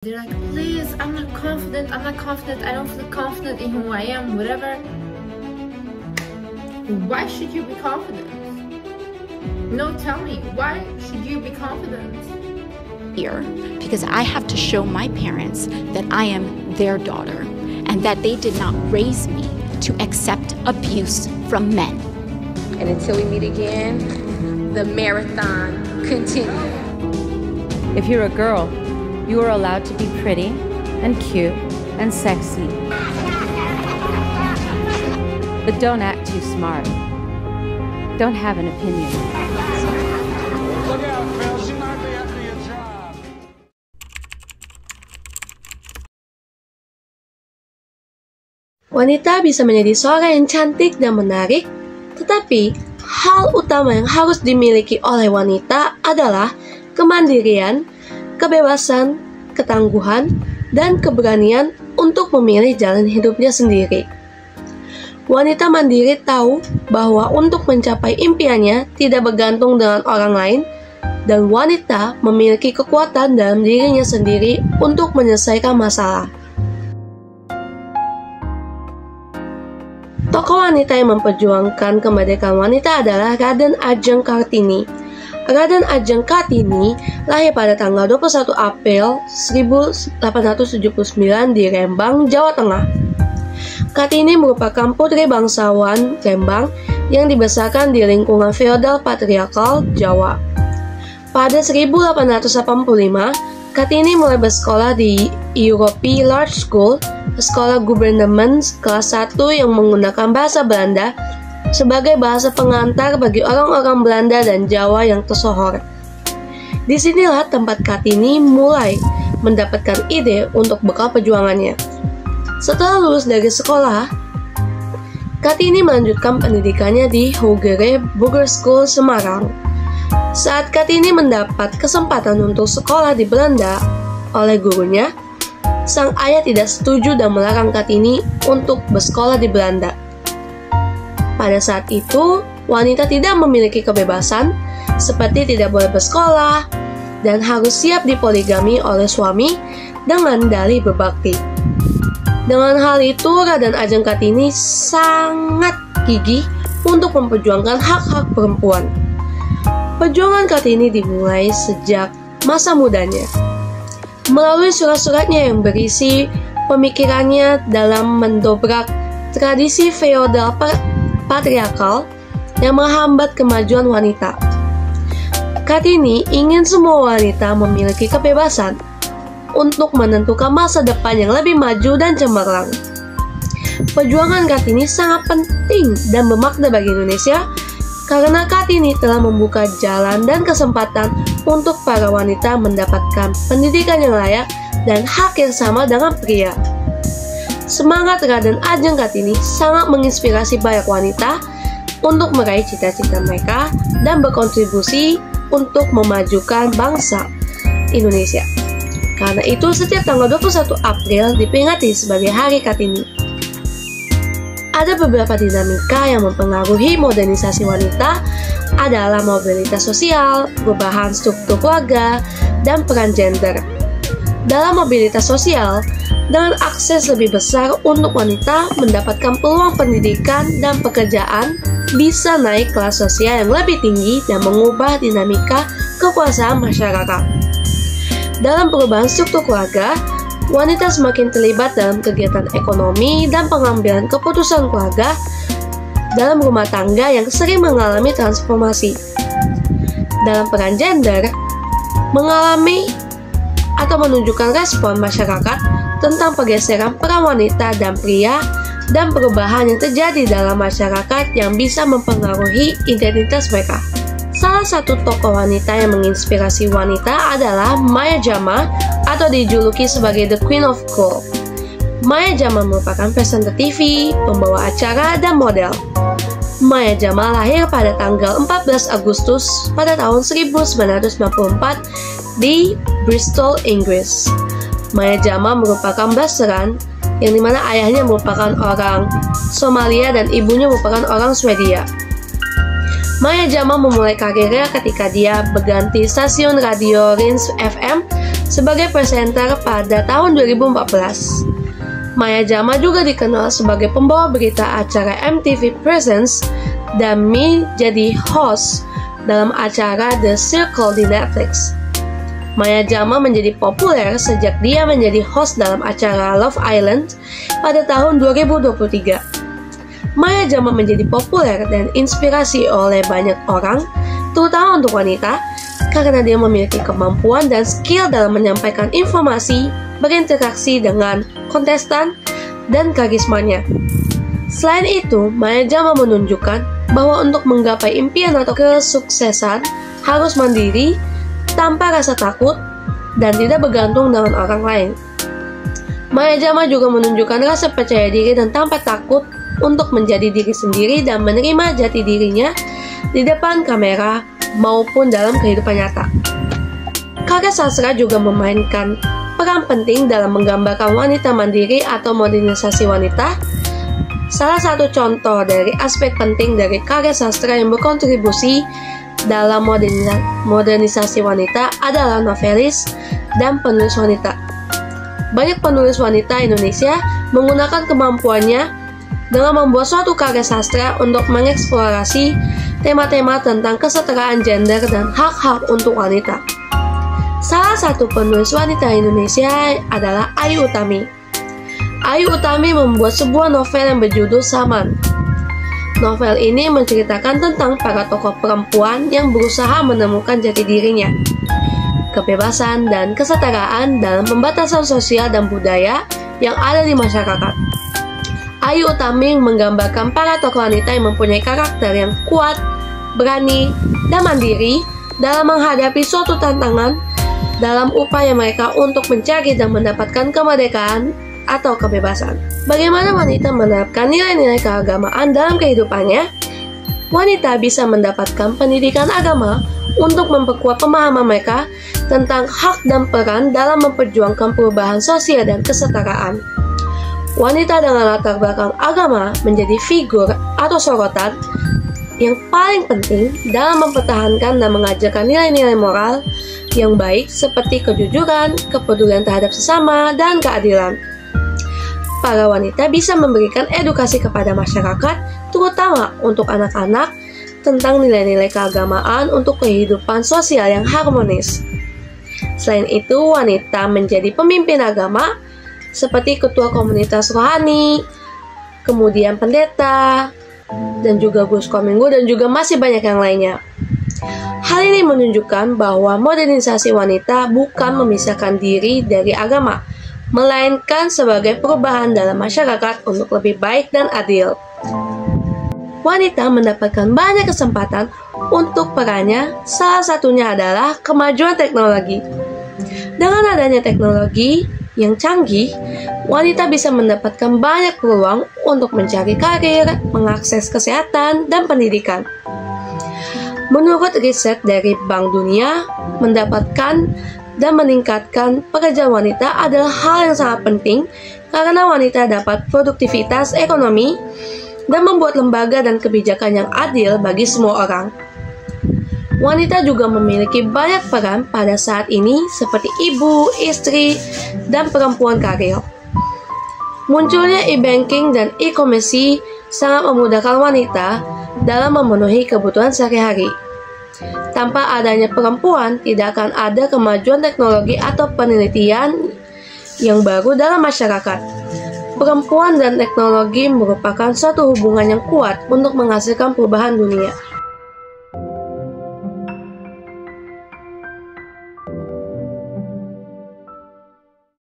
They're like, please, I'm not confident, I don't feel confident in who I am, whatever. Why should you be confident? No, tell me, why should you be confident? Here, because I have to show my parents that I am their daughter and that they did not raise me to accept abuse from men. And until we meet again, the marathon continues. If you're a girl, you are allowed to be pretty and cute and sexy. But don't act too smart. Don't have an opinion. Look out, Phil. She might be after your job. Wanita bisa menjadi seorang yang cantik dan menarik, tetapi hal utama yang harus dimiliki oleh wanita adalah kemandirian, kebebasan, ketangguhan, dan keberanian untuk memilih jalan hidupnya sendiri. Wanita mandiri tahu bahwa untuk mencapai impiannya tidak bergantung dengan orang lain, dan wanita memiliki kekuatan dalam dirinya sendiri untuk menyelesaikan masalah. Tokoh wanita yang memperjuangkan kemerdekaan wanita adalah Raden Ajeng Kartini. Raden Ajeng Kartini lahir pada tanggal 21 April 1879 di Rembang, Jawa Tengah. Kartini merupakan putri bangsawan Rembang yang dibesarkan di lingkungan feodal patriarkal Jawa. Pada 1885, Kartini mulai bersekolah di European Large School, sekolah gubernemen kelas 1 yang menggunakan bahasa Belanda sebagai bahasa pengantar bagi orang-orang Belanda dan Jawa yang tersohor. Disinilah tempat Kartini mulai mendapatkan ide untuk bekal perjuangannya. Setelah lulus dari sekolah, Kartini melanjutkan pendidikannya di Hoogere Burger School Semarang. Saat Kartini mendapat kesempatan untuk sekolah di Belanda oleh gurunya, sang ayah tidak setuju dan melarang Kartini untuk bersekolah di Belanda. Pada saat itu, wanita tidak memiliki kebebasan, seperti tidak boleh bersekolah, dan harus siap dipoligami oleh suami dengan dalih berbakti. Dengan hal itu, Raden Ajeng Kartini sangat gigih untuk memperjuangkan hak-hak perempuan. Perjuangan Kartini dimulai sejak masa mudanya. Melalui surat-suratnya yang berisi pemikirannya dalam mendobrak tradisi feodal patriarkal yang menghambat kemajuan wanita. Kartini ingin semua wanita memiliki kebebasan untuk menentukan masa depan yang lebih maju dan cemerlang. Perjuangan Kartini sangat penting dan bermakna bagi Indonesia karena Kartini telah membuka jalan dan kesempatan untuk para wanita mendapatkan pendidikan yang layak dan hak yang sama dengan pria. Semangat Raden Ajeng Kartini sangat menginspirasi banyak wanita untuk meraih cita-cita mereka dan berkontribusi untuk memajukan bangsa Indonesia. Karena itu, setiap tanggal 21 April diperingati sebagai Hari Kartini. Ada beberapa dinamika yang mempengaruhi modernisasi wanita adalah mobilitas sosial, perubahan struktur keluarga, dan peran gender. Dalam mobilitas sosial, dengan akses lebih besar untuk wanita mendapatkan peluang pendidikan dan pekerjaan, bisa naik kelas sosial yang lebih tinggi dan mengubah dinamika kekuasaan masyarakat. Dalam perubahan struktur keluarga, wanita semakin terlibat dalam kegiatan ekonomi dan pengambilan keputusan keluarga dalam rumah tangga yang sering mengalami transformasi. Dalam peran gender, mengalami atau menunjukkan respon masyarakat tentang pergeseran peran wanita dan pria dan perubahan yang terjadi dalam masyarakat yang bisa mempengaruhi identitas mereka. Salah satu tokoh wanita yang menginspirasi wanita adalah Maya Jama atau dijuluki sebagai The Queen of Cool. Maya Jama merupakan presenter TV, pembawa acara, dan model. Maya Jama lahir pada tanggal 14 Agustus pada tahun 1994 di Bristol, Inggris. Maya Jama merupakan blasteran yang dimana ayahnya merupakan orang Somalia dan ibunya merupakan orang Swedia. Maya Jama memulai karirnya ketika dia berganti stasiun radio Rinse FM sebagai presenter pada tahun 2014. Maya Jama juga dikenal sebagai pembawa berita acara MTV Presents dan menjadi host dalam acara The Circle di Netflix. Maya Jama menjadi populer sejak dia menjadi host dalam acara Love Island pada tahun 2023. Maya Jama menjadi populer dan inspirasi oleh banyak orang, terutama untuk wanita, karena dia memiliki kemampuan dan skill dalam menyampaikan informasi, berinteraksi dengan kontestan, dan karismanya. Selain itu, Maya Jama menunjukkan bahwa untuk menggapai impian atau kesuksesan harus mandiri, tanpa rasa takut, dan tidak bergantung dengan orang lain. Maya Jama juga menunjukkan rasa percaya diri dan tanpa takut untuk menjadi diri sendiri dan menerima jati dirinya di depan kamera maupun dalam kehidupan nyata. Karya sastra juga memainkan peran penting dalam menggambarkan wanita mandiri atau modernisasi wanita. Salah satu contoh dari aspek penting dari karya sastra yang berkontribusi dalam modernisasi wanita adalah novelis dan penulis wanita. Banyak penulis wanita Indonesia menggunakan kemampuannya dalam membuat suatu karya sastra untuk mengeksplorasi tema-tema tentang kesetaraan gender dan hak-hak untuk wanita. Salah satu penulis wanita Indonesia adalah Ayu Utami. Ayu Utami membuat sebuah novel yang berjudul Saman. Novel ini menceritakan tentang para tokoh perempuan yang berusaha menemukan jati dirinya, kebebasan dan kesetaraan dalam pembatasan sosial dan budaya yang ada di masyarakat. Ayu Utami menggambarkan para tokoh wanita yang mempunyai karakter yang kuat, berani, dan mandiri dalam menghadapi suatu tantangan dalam upaya mereka untuk mencari dan mendapatkan kemerdekaan atau kebebasan. Bagaimana wanita menerapkan nilai-nilai keagamaan dalam kehidupannya? Wanita bisa mendapatkan pendidikan agama untuk memperkuat pemahaman mereka tentang hak dan peran dalam memperjuangkan perubahan sosial dan kesetaraan. Wanita dengan latar belakang agama menjadi figur atau sorotan yang paling penting dalam mempertahankan dan mengajarkan nilai-nilai moral yang baik seperti kejujuran, kepedulian terhadap sesama, dan keadilan. Para wanita bisa memberikan edukasi kepada masyarakat, terutama untuk anak-anak, tentang nilai-nilai keagamaan untuk kehidupan sosial yang harmonis. Selain itu, wanita menjadi pemimpin agama, seperti ketua komunitas rohani, kemudian pendeta, dan juga Gus Komingo, dan juga masih banyak yang lainnya. Hal ini menunjukkan bahwa modernisasi wanita bukan memisahkan diri dari agama, melainkan sebagai perubahan dalam masyarakat untuk lebih baik dan adil. Wanita mendapatkan banyak kesempatan untuk perannya, salah satunya adalah kemajuan teknologi. Dengan adanya teknologi yang canggih, wanita bisa mendapatkan banyak peluang untuk mencari karir, mengakses kesehatan, dan pendidikan. Menurut riset dari Bank Dunia, mendapatkan dan meningkatkan pekerjaan wanita adalah hal yang sangat penting karena wanita dapat produktivitas ekonomi dan membuat lembaga dan kebijakan yang adil bagi semua orang. Wanita juga memiliki banyak peran pada saat ini seperti ibu, istri, dan perempuan karir. Munculnya e-banking dan e-commerce sangat memudahkan wanita dalam memenuhi kebutuhan sehari-hari. Tanpa adanya perempuan, tidak akan ada kemajuan teknologi atau penelitian yang baru dalam masyarakat. Perempuan dan teknologi merupakan suatu hubungan yang kuat untuk menghasilkan perubahan dunia.